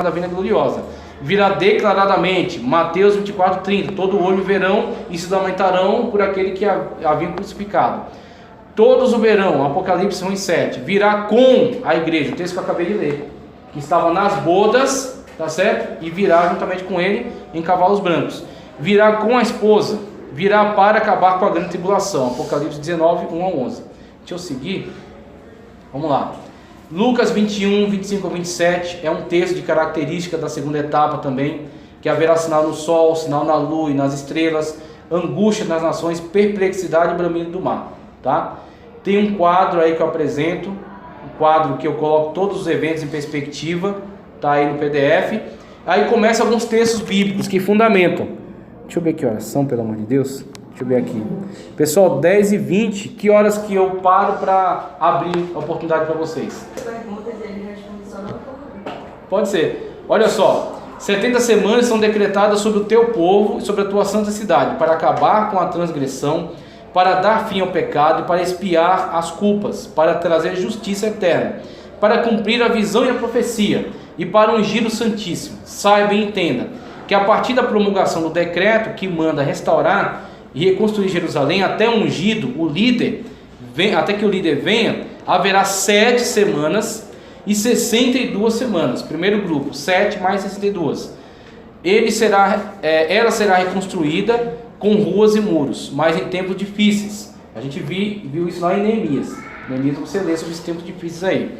da vinda gloriosa. Virá declaradamente, Mateus 24:30, todo olho verão e se lamentarão por aquele que havia crucificado. Todos o verão, Apocalipse 1:7, virá com a igreja, o texto que eu acabei de ler, que estava nas bodas, tá certo? E virá juntamente com ele em cavalos brancos. Virá com a esposa, virá para acabar com a grande tribulação, Apocalipse 19:1-11. Deixa eu seguir, vamos lá. Lucas 21:25-27 é um texto de característica da segunda etapa também, que haverá sinal no sol, sinal na lua e nas estrelas, angústia nas nações, perplexidade e bramido do mar, tá? Tem um quadro aí que eu apresento, um quadro que eu coloco todos os eventos em perspectiva, tá aí no PDF. Aí começa alguns textos bíblicos que fundamentam. Deixa eu ver que horas são, pelo amor de Deus. Deixa eu ver aqui. Pessoal, 10h20, que horas que eu paro para abrir a oportunidade para vocês? Pode ser. Olha só, 70 semanas são decretadas sobre o teu povo e sobre a tua santa cidade, para acabar com a transgressão, para dar fim ao pecado e para expiar as culpas, para trazer justiça eterna, para cumprir a visão e a profecia, e para ungir o Santíssimo. Saiba e entenda que a partir da promulgação do decreto que manda restaurar e reconstruir Jerusalém até ungido, o líder, até que o líder venha, haverá 7 semanas e 62 semanas. Primeiro grupo, 7 mais 62. Ela será reconstruída com ruas e muros, mas em tempos difíceis. A gente viu isso lá em Neemias. Neemias, você lê sobre esses tempos difíceis aí.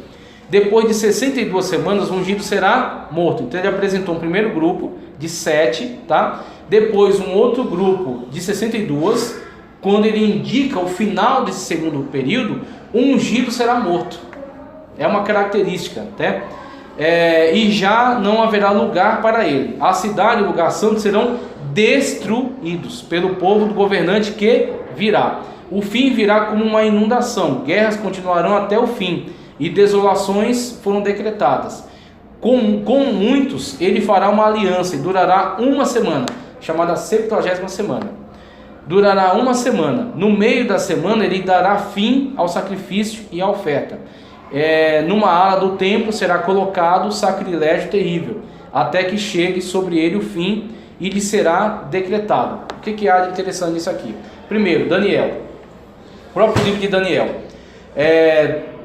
Depois de 62 semanas, o ungido será morto. Então ele apresentou um primeiro grupo de 7, tá? Depois um outro grupo de 62. Quando ele indica o final desse segundo período, o ungido será morto. É uma característica, né? E já não haverá lugar para ele. A cidade e o lugar santo serão destruídos pelo povo do governante que virá. O fim virá como uma inundação. Guerras continuarão até o fim e desolações foram decretadas. Com muitos ele fará uma aliança e durará uma semana, chamada 70ª semana. Durará uma semana. No meio da semana ele dará fim ao sacrifício e à oferta. Numa ala do templo será colocado o sacrilégio terrível, até que chegue sobre ele o fim e lhe será decretado. O que há de interessante nisso aqui? Primeiro, Daniel, o próprio livro de Daniel.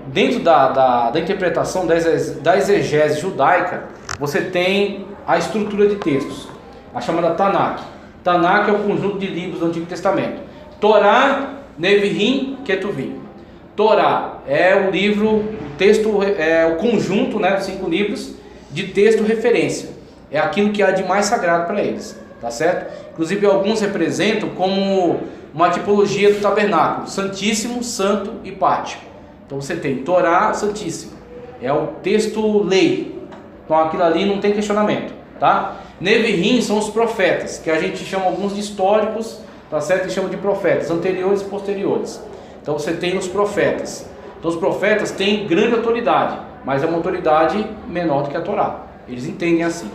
Dentro da interpretação da exegese judaica, você tem a estrutura de textos, a chamada Tanakh. Tanakh é o conjunto de livros do Antigo Testamento. Torá, Nevi'im, Ketuvim. Torá é o livro, o texto, o conjunto, né, 5 livros de texto referência. É aquilo que há de mais sagrado para eles, tá certo? Inclusive alguns representam como uma tipologia do tabernáculo, Santíssimo, Santo e Pátio. Então você tem Torá, Santíssimo, é o texto lei, então aquilo ali não tem questionamento, tá? Nevi'im são os profetas, que a gente chama alguns de históricos, tá certo? E chama de profetas, anteriores e posteriores. Então você tem os profetas. Então os profetas têm grande autoridade, mas é uma autoridade menor do que a Torá. Eles entendem assim.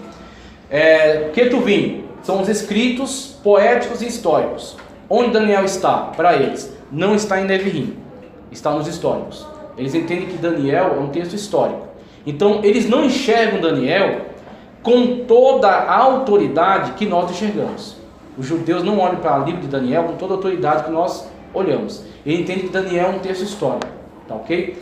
Ketuvim são os escritos poéticos e históricos. Onde Daniel está, para eles, não está em Nevi'im, está nos históricos. Eles entendem que Daniel é um texto histórico. Então eles não enxergam Daniel com toda a autoridade que nós enxergamos. Os judeus não olham para o livro de Daniel com toda a autoridade que nós olhamos. Ele entende que Daniel é um texto histórico, tá ok?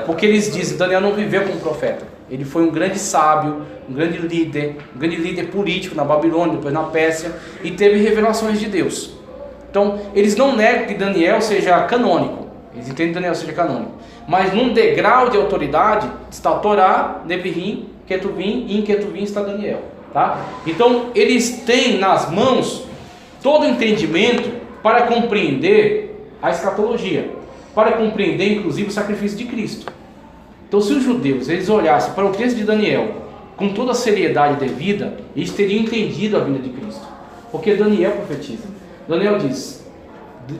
Porque eles dizem, Daniel não viveu como profeta. Ele foi um grande sábio, um grande líder político na Babilônia, depois na Pérsia, e teve revelações de Deus. Então, eles não negam que Daniel seja canônico. Eles entendem que Daniel seja canônico. Mas num degrau de autoridade está Torá, Nevi'im, Ketuvim, e em Ketuvim está Daniel, tá? Então, eles têm nas mãos todo o entendimento para compreender a escatologia, para compreender inclusive o sacrifício de Cristo. Então se os judeus eles olhassem para o texto de Daniel com toda a seriedade devida, eles teriam entendido a vinda de Cristo, porque Daniel profetiza. Daniel diz,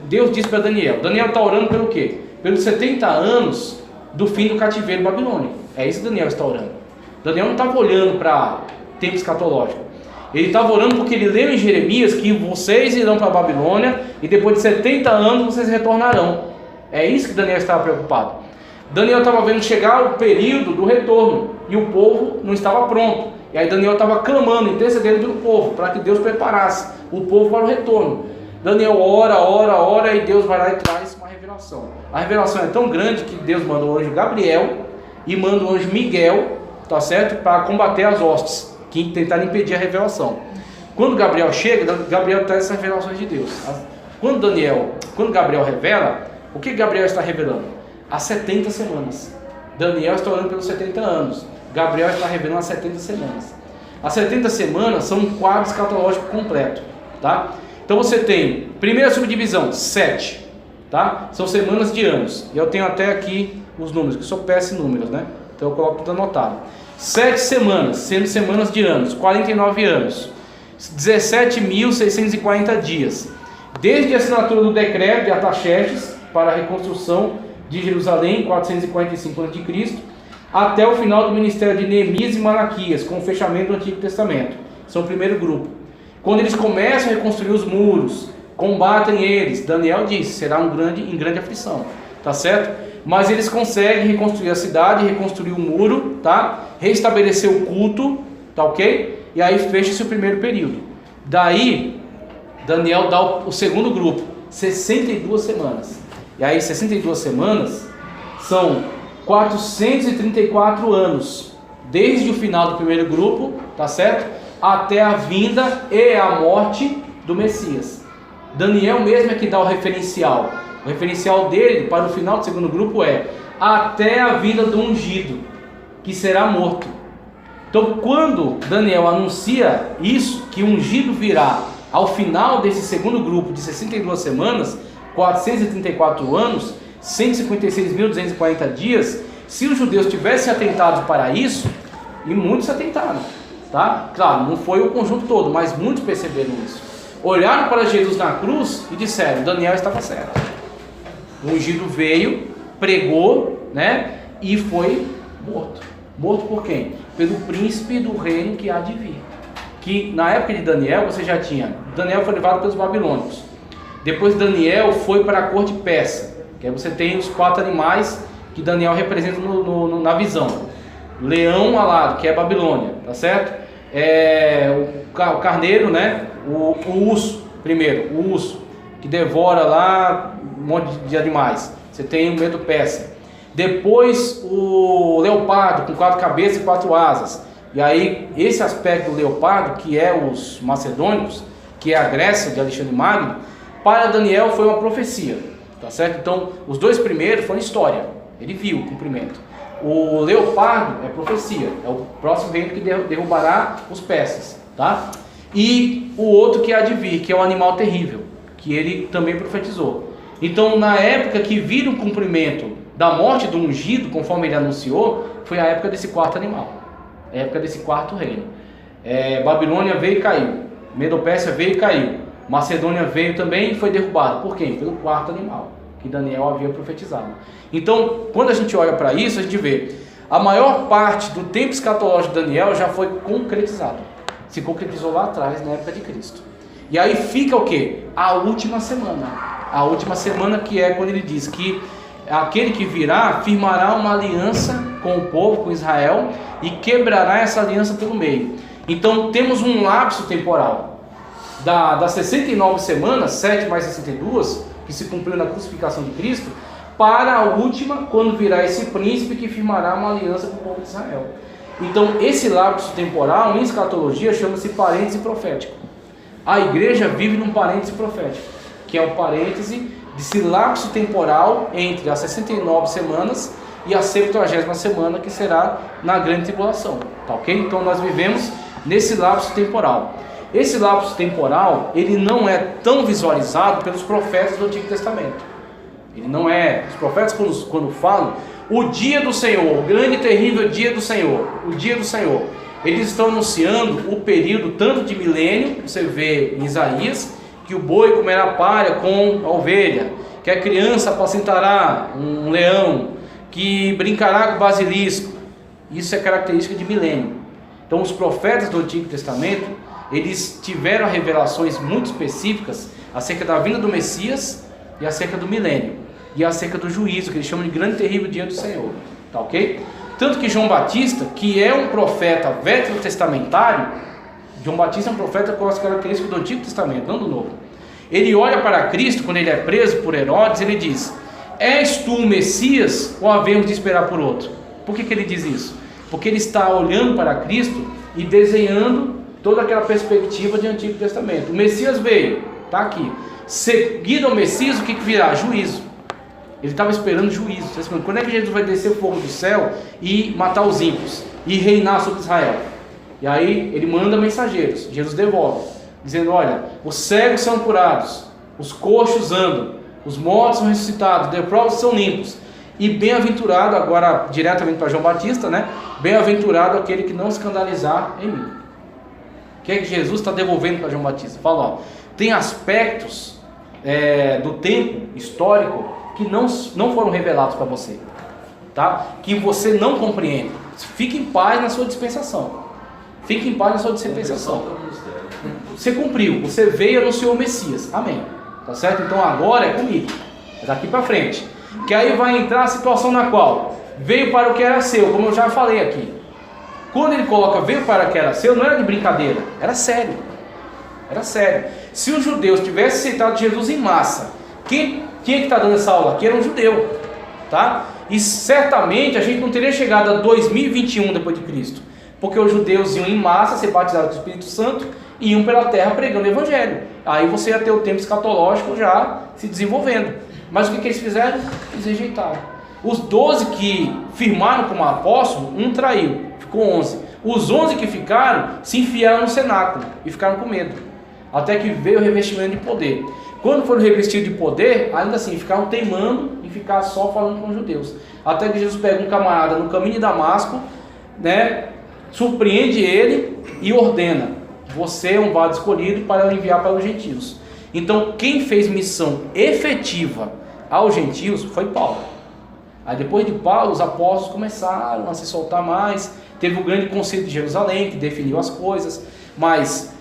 Deus diz para Daniel está orando pelo quê? Pelos 70 anos do fim do cativeiro babilônico. É isso que Daniel está orando. Daniel não estava olhando para tempo escatológico. Ele estava orando porque ele leu em Jeremias que vocês irão para a Babilônia e depois de 70 anos vocês retornarão. É isso que Daniel estava preocupado. Daniel estava vendo chegar o período do retorno. e o povo não estava pronto. E aí Daniel estava clamando, intercedendo pelo povo, para que Deus preparasse o povo para o retorno. Daniel ora, e Deus vai lá e traz uma revelação. A revelação é tão grande que Deus manda o anjo Gabriel e manda o anjo Miguel, tá certo? Para combater as hostes, que tentaram impedir a revelação. Quando Gabriel chega, Gabriel traz essas revelações de Deus. Quando Gabriel revela, o que Gabriel está revelando? As 70 semanas. Daniel está orando pelos 70 anos. Gabriel está revelando as 70 semanas. As 70 semanas são um quadro escatológico completo, tá? Então você tem, primeira subdivisão, 7, tá? São semanas de anos. E eu tenho até aqui os números, que eu sou péssimo em números, né? Então eu coloco tudo anotado. 7 semanas, sendo semanas de anos, 49 anos. 17.640 dias. Desde a assinatura do decreto de Artaxerxes para a reconstrução de Jerusalém, 445 a.C., até o final do ministério de Neemias e Malaquias, com o fechamento do Antigo Testamento. São o primeiro grupo. Quando eles começam a reconstruir os muros, combatem eles, Daniel diz, será em grande aflição, tá certo? Mas eles conseguem reconstruir a cidade, reconstruir o muro, tá? Restabelecer o culto, tá ok? E aí fecha-se o primeiro período. Daí, Daniel dá o segundo grupo, 62 semanas. E aí 62 semanas são 434 anos, desde o final do primeiro grupo, tá certo? Até a vinda e a morte do Messias. Daniel mesmo é que dá o referencial. O referencial dele para o final do segundo grupo é até a vinda do ungido, que será morto. Então quando Daniel anuncia isso, que o ungido virá ao final desse segundo grupo de 62 semanas, 434 anos, 156.240 dias, se os judeus tivessem atentado para isso, e muitos se atentaram, tá? Claro, não foi o conjunto todo, mas muitos perceberam isso. Olharam para Jesus na cruz e disseram, Daniel estava certo. O ungido veio, pregou, né? E foi morto. Morto por quem? Pelo príncipe do reino que há de vir. Que na época de Daniel você já tinha, Daniel foi levado pelos babilônicos. Depois Daniel foi para a corte persa, que aí você tem os 4 animais que Daniel representa na visão. Leão alado, que é Babilônia, tá certo? O carneiro, né? O urso, primeiro, o urso, que devora lá um monte de animais. Você tem o Medo Persa. Depois o leopardo, com 4 cabeças e 4 asas. E aí, esse aspecto do leopardo, que é os macedônicos, que é a Grécia de Alexandre Magno, para Daniel foi uma profecia, tá certo? Então, os 2 primeiros foram história, ele viu o cumprimento. O leopardo é profecia, é o próximo reino que derrubará os persas, tá? E o outro que há de vir, que é o animal terrível, que ele também profetizou. Então, na época que viram o cumprimento da morte do ungido, conforme ele anunciou, foi a época desse 4º animal, a época desse 4º reino. Babilônia veio e caiu, Medo-Pérsia veio e caiu, Macedônia veio também e foi derrubado. Por quê? Pelo 4º animal, que Daniel havia profetizado. Então, quando a gente olha para isso, a gente vê, a maior parte do tempo escatológico de Daniel já foi concretizado. Se concretizou lá atrás, na época de Cristo. E aí fica o quê? A última semana. A última semana, que é quando ele diz que aquele que virá firmará uma aliança com o povo, com Israel, e quebrará essa aliança pelo meio. Então temos um lapso temporal das 69 semanas, 7 mais 62, que se cumpriu na crucificação de Cristo, para a última, quando virá esse príncipe que firmará uma aliança com o povo de Israel. Então esse lapso temporal em escatologia chama-se parêntese profético. A igreja vive num parêntese profético, que é o parêntese desse lapso temporal entre as 69 semanas e a 70ª semana, que será na grande tribulação, tá ok? Então nós vivemos nesse lapso temporal. Esse lapso temporal, ele não é tão visualizado pelos profetas do Antigo Testamento. Ele não é, os profetas quando falam, o dia do Senhor, o grande e terrível dia do Senhor, o dia do Senhor, eles estão anunciando o período tanto de milênio, você vê em Isaías, que o boi comerá palha com a ovelha, que a criança apacentará um leão, que brincará com o basilisco. Isso é característica de milênio. Então os profetas do Antigo Testamento, eles tiveram revelações muito específicas acerca da vinda do Messias e acerca do milênio, e acerca do juízo, que eles chamam de grande e terrível dia do Senhor, tá ok? Tanto que João Batista, que é um profeta veterotestamentário, João Batista é um profeta com as características do Antigo Testamento, não do Novo. Ele olha para Cristo, quando ele é preso por Herodes, ele diz: és tu o Messias ou havemos de esperar por outro? Por que ele diz isso? Porque ele está olhando para Cristo e desenhando toda aquela perspectiva de Antigo Testamento. O Messias veio, está aqui. Seguido ao Messias, o que virá? Juízo. Ele estava esperando juízo. Quando é que Jesus vai descer o fogo do céu e matar os ímpios e reinar sobre Israel? E aí ele manda mensageiros. Jesus devolve, dizendo: olha, os cegos são curados, os coxos andam, os mortos são ressuscitados, os leprosos são limpos. E bem-aventurado, agora diretamente para João Batista, né? Bem-aventurado aquele que não escandalizar em mim. O que é que Jesus está devolvendo para João Batista? Fala, ó, tem aspectos do tempo histórico que não foram revelados para você, tá? Que você não compreende. Fique em paz na sua dispensação. Fique em paz na sua dispensação. Você cumpriu, você veio e anunciou o Messias. Amém. Tá certo? Então agora é comigo. Daqui para frente. Que aí vai entrar a situação na qual veio para o que era seu, como eu já falei aqui. Quando ele coloca veio para o que era seu, não era de brincadeira, era sério. Era sério. Se os judeus tivessem aceitado Jesus em massa, quem é que está dando essa aula aqui? Era um judeu, tá? E certamente a gente não teria chegado a 2021 depois de Cristo, porque os judeus iam em massa ser batizados do Espírito Santo e iam pela terra pregando o Evangelho. Aí você ia ter o tempo escatológico já se desenvolvendo. Mas o que eles fizeram? Eles rejeitaram. Os 12 que firmaram como apóstolo, um traiu, ficou 11. Os 11 que ficaram se enfiaram no cenáculo e ficaram com medo, até que veio o revestimento de poder. Quando foram revestidos de poder, ainda assim ficaram teimando e ficar só falando com os judeus, até que Jesus pega um camarada no caminho de Damasco, né, surpreende ele e ordena: você é um vaso escolhido para enviar para os gentios. Então quem fez missão efetiva aos gentios foi Paulo. Aí depois de Paulo, os apóstolos começaram a se soltar mais. Teve o grande concílio de Jerusalém, que definiu as coisas. Mas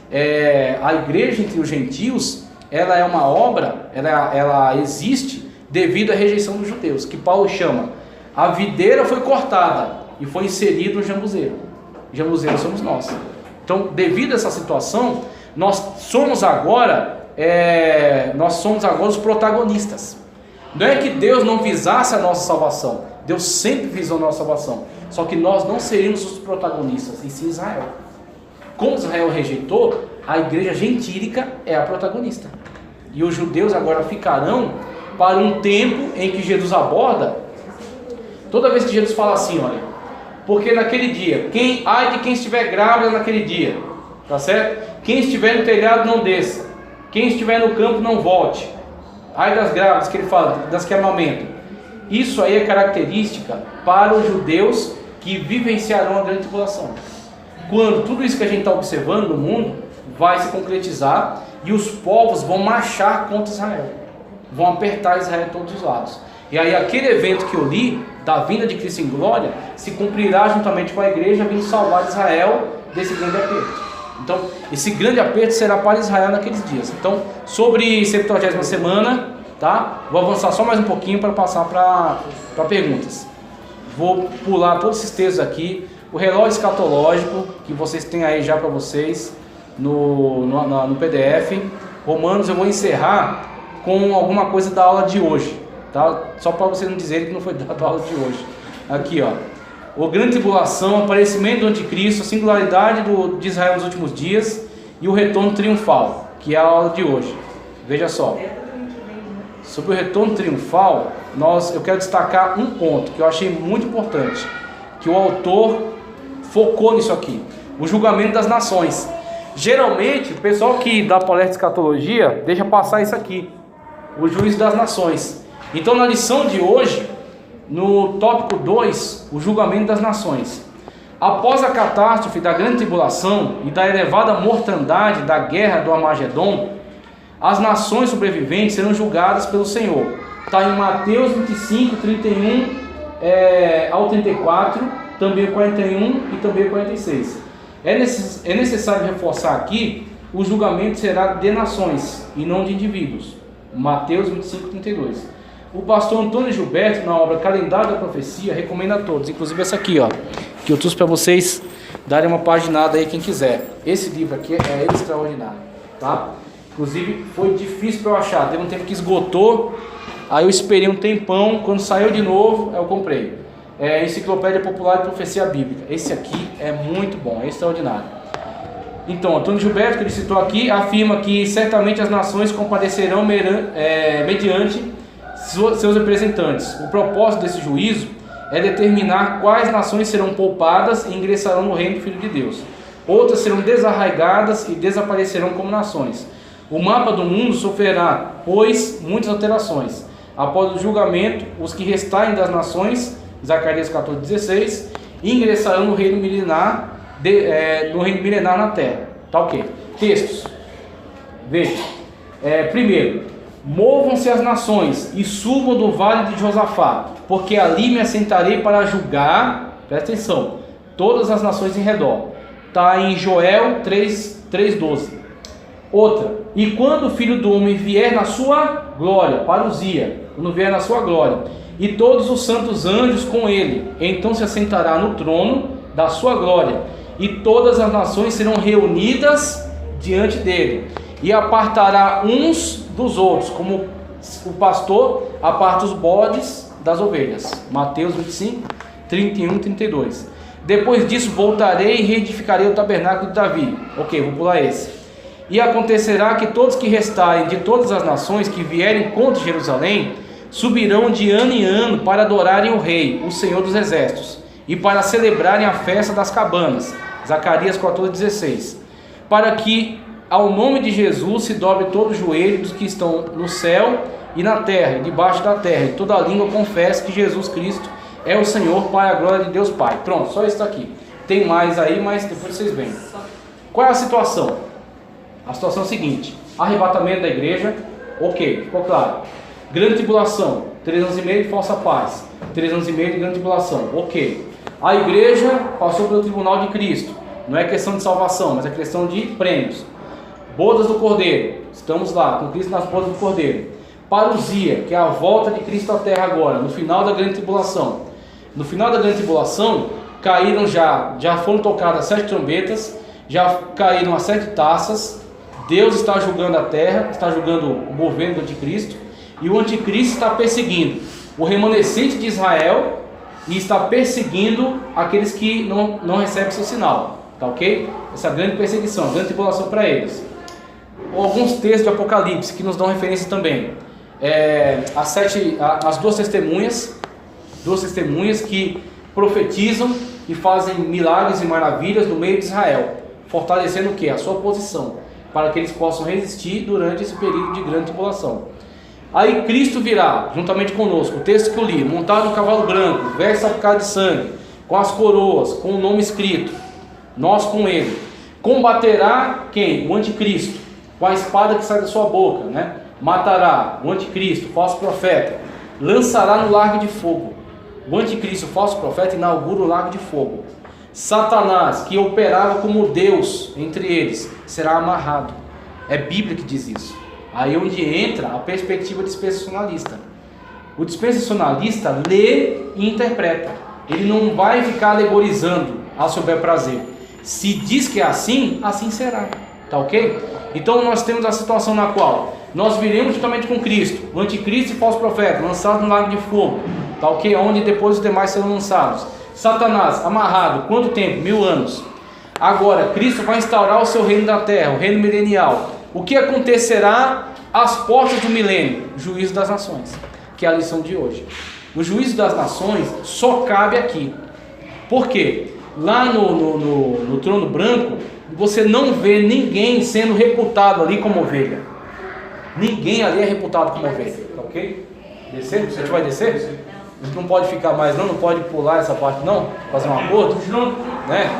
a igreja entre os gentios, ela é uma obra, ela existe devido à rejeição dos judeus, que Paulo chama: a videira foi cortada e foi inserido o jambuzeiro. O jambuzeiro somos nós. Então, devido a essa situação, nós somos agora os protagonistas. Não é que Deus não visasse a nossa salvação. Deus sempre visou a nossa salvação. Só que nós não seríamos os protagonistas, e sim Israel. Como Israel rejeitou, a igreja gentílica é a protagonista. E os judeus agora ficarão para um tempo em que Jesus aborda. Toda vez que Jesus fala assim, olha, porque naquele dia, ai de quem estiver grávida naquele dia, tá certo? Quem estiver no telhado não desça, quem estiver no campo não volte. Ai das grávidas, que ele fala, das que amamentam. Isso aí é característica para os judeus que vivenciarão a grande tribulação. Quando tudo isso que a gente está observando no mundo vai se concretizar e os povos vão marchar contra Israel, vão apertar Israel de todos os lados. E aí aquele evento que eu li, da vinda de Cristo em glória, se cumprirá juntamente com a igreja vindo salvar Israel desse grande aperto. Então, esse grande aperto será para Israel naqueles dias. Então, sobre 70ª semana, tá? Vou avançar só mais um pouquinho para passar para perguntas. Vou pular todos esses textos aqui. O relógio escatológico, que vocês têm aí já para vocês no PDF. Romanos, eu vou encerrar com alguma coisa da aula de hoje, tá? Só para vocês não dizerem que não foi dada a aula de hoje. Aqui, ó. A grande tribulação, o aparecimento do anticristo, a singularidade de Israel nos últimos dias e o retorno triunfal, que é a aula de hoje. Veja só. Sobre o retorno triunfal, eu quero destacar um ponto que eu achei muito importante, que o autor focou nisso aqui: o julgamento das nações. Geralmente, o pessoal que dá palestra de escatologia deixa passar isso aqui, o juízo das nações. Então, na lição de hoje, no tópico 2, o julgamento das nações. Após a catástrofe da grande tribulação e da elevada mortandade da guerra do Armagedon, as nações sobreviventes serão julgadas pelo Senhor. Está em Mateus 25, 31 ao 34, também o 41 e também o 46. É necessário reforçar aqui: o julgamento será de nações e não de indivíduos. Mateus 25, 32. O pastor Antônio Gilberto, na obra Calendário da Profecia, recomenda a todos, inclusive essa aqui, ó, que eu trouxe para vocês darem uma paginada aí, quem quiser. Esse livro aqui é extraordinário, tá? Inclusive foi difícil para eu achar, teve um tempo que esgotou, aí eu esperei um tempão, quando saiu de novo, eu comprei. É Enciclopédia Popular de Profecia Bíblica. Esse aqui é muito bom, é extraordinário. Então, Antônio Gilberto, que ele citou aqui, afirma que certamente as nações compadecerão mediante seus representantes. O propósito desse juízo é determinar quais nações serão poupadas e ingressarão no reino do Filho de Deus. Outras serão desarraigadas e desaparecerão como nações. O mapa do mundo sofrerá, pois, muitas alterações. Após o julgamento, os que restarem das nações, Zacarias 14,16, ingressarão no reino milenar, na terra. Tá ok. Textos. Veja. Primeiro, movam-se as nações e subam do vale de Josafá, porque ali me assentarei para julgar, presta atenção, todas as nações em redor. Está em Joel 3,12. Outra, e quando o Filho do Homem vier na sua glória, parousia, quando vier na sua glória, e todos os santos anjos com ele, então se assentará no trono da sua glória, e todas as nações serão reunidas diante dele, e apartará uns dos outros, como o pastor aparta os bodes das ovelhas. Mateus 25, 31, 32. Depois disso voltarei e reedificarei o tabernáculo de Davi. Ok, vou pular esse. E acontecerá que todos que restarem de todas as nações que vierem contra Jerusalém subirão de ano em ano para adorarem o Rei, o Senhor dos Exércitos, e para celebrarem a festa das cabanas. Zacarias 14,16. Para que ao nome de Jesus se dobre todo o joelho dos que estão no céu e na terra, e debaixo da terra, e toda a língua confesse que Jesus Cristo é o Senhor, para a glória de Deus Pai. Pronto, só isso aqui. Tem mais aí, mas depois vocês veem. Qual é a situação? A situação é a seguinte: arrebatamento da igreja, ok, ficou claro. Grande tribulação, 3 anos e meio de falsa paz, 3 anos e meio de grande tribulação, ok. A igreja passou pelo tribunal de Cristo, não é questão de salvação, mas é questão de prêmios. Bodas do Cordeiro, estamos lá, com Cristo nas bodas do Cordeiro. Parousia, que é a volta de Cristo à terra agora, no final da grande tribulação. No final da grande tribulação, caíram já foram tocadas 7 trombetas, já caíram as 7 taças. Deus está julgando a terra, está julgando o governo do anticristo, e o anticristo está perseguindo o remanescente de Israel e está perseguindo aqueles que não recebem seu sinal, tá ok? Essa grande perseguição, grande tribulação para eles. Alguns textos de Apocalipse que nos dão referência também. As duas testemunhas que profetizam e fazem milagres e maravilhas no meio de Israel, fortalecendo o que? A sua posição, para que eles possam resistir durante esse período de grande tribulação. Aí Cristo virá, juntamente conosco, o texto que eu li, montado no cavalo branco, veste salpicado de sangue, com as coroas, com o nome escrito, nós com ele. Combaterá quem? O anticristo, com a espada que sai da sua boca, né? Matará o anticristo, falso profeta, lançará no lago de fogo. O anticristo, falso profeta, inaugura o lago de fogo. Satanás, que operava como Deus entre eles, será amarrado. É Bíblia que diz isso. Aí onde entra a perspectiva dispensacionalista. O dispensacionalista lê e interpreta. Ele não vai ficar alegorizando ao seu bel prazer. Se diz que é assim, assim será. Tá ok? Então nós temos a situação na qual nós viremos juntamente com Cristo, o anticristo e falso profeta, lançado no lago de fogo. Tá ok? Onde depois os demais serão lançados. Satanás, amarrado, quanto tempo? 1000 anos. Agora, Cristo vai instaurar o seu reino da terra, o reino milenial. O que acontecerá às portas do milênio? Juízo das nações, que é a lição de hoje. O juízo das nações só cabe aqui. Por quê? Lá no trono branco, você não vê ninguém sendo reputado ali como ovelha. Ninguém ali é reputado como ovelha. Tá ok? Descer? A gente vai descer? A gente não pode ficar mais não pode pular essa parte não? Fazer um acordo? Né?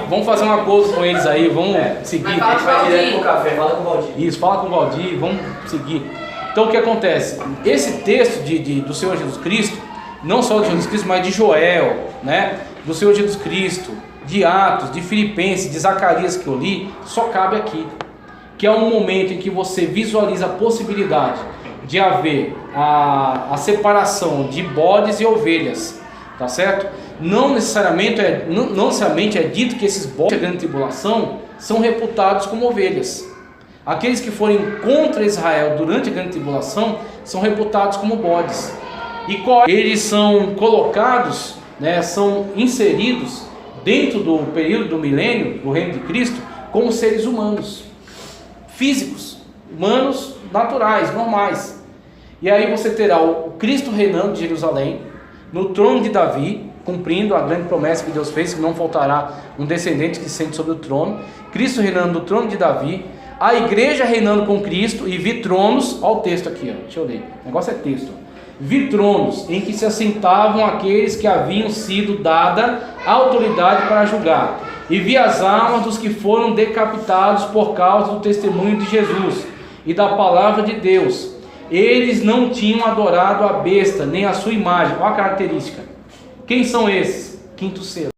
Vamos fazer um acordo com eles aí, vamos seguir. A gente vai direto pro café, fala com o Valdir. Isso, fala com o Valdir, vamos seguir. Então o que acontece? Esse texto do Senhor Jesus Cristo, não só de Jesus Cristo, mas de Joel, né? Do Senhor Jesus Cristo, de Atos, de Filipenses, de Zacarias que eu li, só cabe aqui. que é um momento em que você visualiza a possibilidade de haver a separação de bodes e ovelhas, tá certo? Não necessariamente é dito que esses bodes da grande tribulação são reputados como ovelhas. Aqueles que forem contra Israel durante a grande tribulação são reputados como bodes. E eles são colocados, né, são inseridos dentro do período do milênio, do reino de Cristo, como seres humanos, físicos, humanos naturais, normais. E aí você terá o Cristo reinando de Jerusalém, no trono de Davi, cumprindo a grande promessa que Deus fez, que não faltará um descendente que se sente sobre o trono. Cristo reinando no trono de Davi, a igreja reinando com Cristo, e vi tronos, olha o texto aqui, ó, deixa eu ler, o negócio é texto, ó. Vi tronos em que se assentavam aqueles que haviam sido dada autoridade para julgar, e vi as almas dos que foram decapitados por causa do testemunho de Jesus e da palavra de Deus. Eles não tinham adorado a besta, nem a sua imagem. Olha a característica. Quem são esses? Quinto selo.